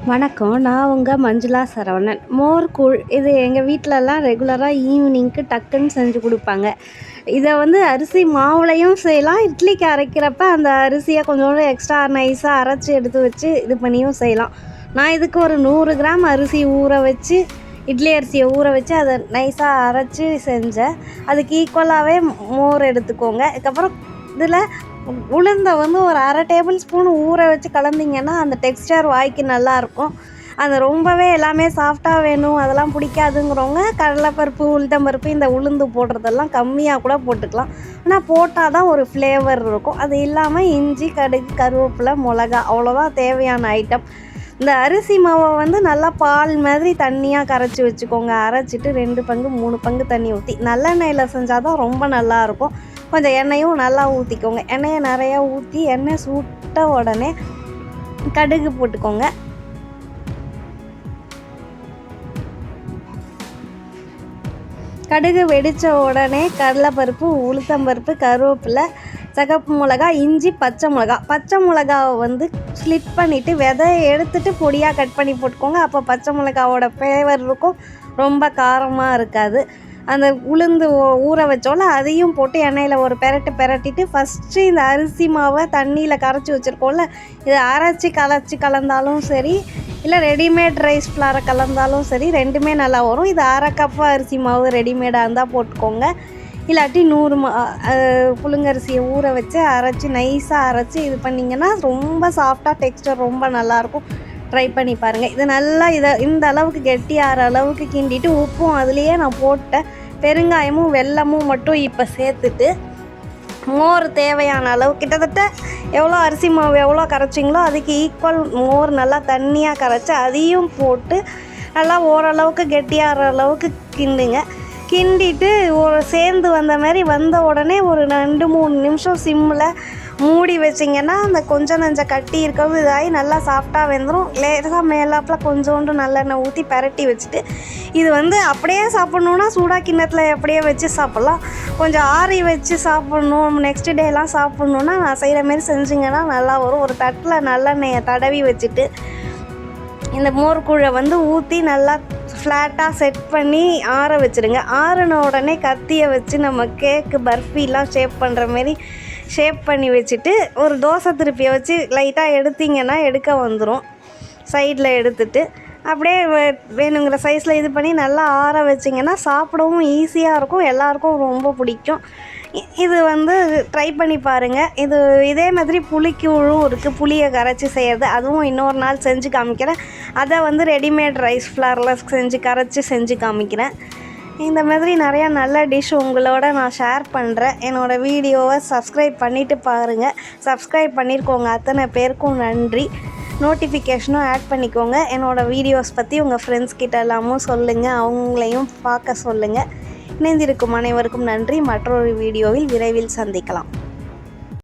வணக்கம். நான் உங்கள் மஞ்சுளா சரவணன். மோர் கூழ் இது எங்கள் வீட்டிலலாம் ரெகுலராக ஈவினிங்க்கு டக்குன்னு செஞ்சு கொடுப்பாங்க. இதை அரிசி மாவுலையும் செய்யலாம். இட்லிக்கு அரைக்கிறப்ப அந்த அரிசியை கொஞ்சோண்டு எக்ஸ்ட்ரா நைஸாக அரைச்சி எடுத்து வச்சு இது பண்ணியும் செய்யலாம். நான் இதுக்கு ஒரு 100 கிராம் அரிசி ஊற வச்சு, இட்லி அரிசியை ஊற வச்சு அதை நைஸாக அரைச்சி செஞ்சேன். அதுக்கு ஈக்குவலாகவே மோர் எடுத்துக்கோங்க. அதுக்கப்புறம் இதில் உளுந்தை ஒரு அரை டேபிள் ஸ்பூன் ஊற வச்சு கலந்திங்கன்னா அந்த டெக்ஸ்டர் வாய்க்கு நல்லாயிருக்கும். அது ரொம்பவே எல்லாமே சாஃப்டாக வேணும், அதெல்லாம் பிடிக்காதுங்கிறவங்க கடலைப்பருப்பு, உளுத்தம்பருப்பு, இந்த உளுந்து போடுறதெல்லாம் கம்மியாக கூட போட்டுக்கலாம். ஆனால் போட்டால் தான் ஒரு ஃப்ளேவர் இருக்கும். அது இல்லாமல் இஞ்சி, கடுகு, கருவேப்பிலை, மிளகா அவ்வளோதான் தேவையான ஐட்டம். இந்த அரிசி மாவை நல்லா பால் மாதிரி தண்ணியாக கரைச்சி வச்சுக்கோங்க. அரைச்சிட்டு 2 பங்கு 3 பங்கு தண்ணி ஊற்றி நல்லெண்ணெயில் செஞ்சால் தான் ரொம்ப நல்லாயிருக்கும். கொஞ்சம் எண்ணெயும் நல்லா ஊற்றிக்கோங்க. எண்ணெயை நிறையா ஊற்றி எண்ணெய் சுட்ட உடனே கடுகு போட்டுக்கோங்க. கடுகு வெடித்த உடனே கடலைப்பருப்பு, உளுத்தம்பருப்பு, கருவேப்பிலை, சிகப்பு மிளகா, இஞ்சி, பச்சை மிளகாவை ஸ்லிட் பண்ணிவிட்டு விதையை எடுத்துகிட்டு பொடியாக கட் பண்ணி போட்டுக்கோங்க. அப்போ பச்சை மிளகாவோட ஃப்ளேவர் இருக்கும், ரொம்ப காரமாக இருக்காது. அந்த உளுந்து ஊற வச்சோல அதையும் போட்டு எண்ணெயில் ஒரு பெரட்டிட்டு ஃபஸ்ட்டு இந்த அரிசி மாவை தண்ணியில் கரைச்சி வச்சுருக்கோம்ல, இதை அரைச்சி கலந்தாலும் சரி, இல்லை ரெடிமேட் ரைஸ் ஃப்ளாரை கலந்தாலும் சரி, ரெண்டுமே நல்லா வரும். இது அரை கப்பு அரிசி மாவு ரெடிமேடாக இருந்தால் போட்டுக்கோங்க. இல்லாட்டி 100 புழுங்கரிசியை ஊற வச்சு அரைச்சி நைஸாக அரைச்சி இது பண்ணிங்கன்னா ரொம்ப சாஃப்டாக டெக்ஸ்டர் ரொம்ப நல்லாயிருக்கும். ட்ரை பண்ணி பாருங்கள். இது நல்லா இந்த அளவுக்கு கெட்டியாகிற அளவுக்கு கிண்டிட்டு உப்பும் அதுலேயே நான் போட்டேன், பெருங்காயமும் வெல்லமும் மட்டும் இப்போ சேர்த்துட்டு மோர் தேவையான அளவு கிட்டத்தட்ட எவ்வளோ அரிசி மாவு எவ்வளோ கரைச்சிங்களோ அதுக்கு ஈக்குவல் மோர் நல்லா தண்ணியாக கரைச்சி அதையும் போட்டு நல்லா ஓரளவுக்கு கெட்டியாகிற அளவுக்கு கிண்டிட்டு சேர்ந்து வந்த உடனே ஒரு 2-3 நிமிஷம் சிம்மில் மூடி வச்சிங்கன்னா அந்த கொஞ்சம் நஞ்சம் கட்டி இருக்கிறது இதாகி நல்லா சாஃப்டாக வெந்துடும். லேசாக மேலாப்பில் கொஞ்சோண்டு நல்லெண்ணெய் ஊற்றி பரட்டி வச்சுட்டு இது அப்படியே சாப்பிட்ணுன்னா சூடாக கிண்ணத்தில் அப்படியே வச்சு சாப்பிட்லாம். கொஞ்சம் ஆறி வச்சு சாப்பிட்ணும், நெக்ஸ்ட் டேலாம் சாப்பிட்ணுன்னா நான் செய்கிற மாரி செஞ்சிங்கன்னா நல்லா வரும். ஒரு தட்டில் நல்லெண்ணெயை தடவி வச்சுட்டு இந்த மோர்கூழை ஊற்றி நல்லா ஃப்ளாட்டாக செட் பண்ணி ஆற வச்சுருங்க. ஆறின உடனே கத்தியை வச்சு நம்ம கேக்கு பர்ஃபிலாம் ஷேப் பண்ணுற மாரி ஷேப் பண்ணி வச்சுட்டு ஒரு தோசை திருப்பியை வச்சு லைட்டாக எடுத்திங்கன்னா எடுக்க வந்துடும். சைடில் எடுத்துட்டு அப்படியே வேணுங்கிற சைஸில் இது பண்ணி நல்லா ஆற வச்சிங்கன்னா சாப்பிடவும் ஈஸியாக இருக்கும், எல்லாருக்கும் ரொம்ப பிடிக்கும். இது ட்ரை பண்ணி பாருங்கள். இதே மாதிரி புளிக்கூழும் இருக்குது, புளியை கரைச்சி செய்கிறது. அதுவும் இன்னொரு நாள் செஞ்சு காமிக்கிறேன். அதை ரெடிமேட் ரைஸ் ஃப்ளாரில் கரைச்சி செஞ்சு காமிக்கிறேன். இந்த மாதிரி நிறையா நல்ல டிஷ் உங்களோட நான் ஷேர் பண்ணுறேன். என்னோடய வீடியோவை சப்ஸ்கிரைப் பண்ணிவிட்டு பாருங்கள். சப்ஸ்கிரைப் பண்ணியிருக்கோங்க அத்தனை பேருக்கும் நன்றி. நோட்டிஃபிகேஷனும் ஆட் பண்ணிக்கோங்க. என்னோடய வீடியோஸ் பற்றி உங்கள் ஃப்ரெண்ட்ஸ் கிட்ட எல்லாமும் சொல்லுங்கள், அவங்களையும் பார்க்க சொல்லுங்கள். இணைந்திருக்கும் அனைவருக்கும் நன்றி. மற்றொரு வீடியோவில் விரைவில் சந்திக்கலாம்.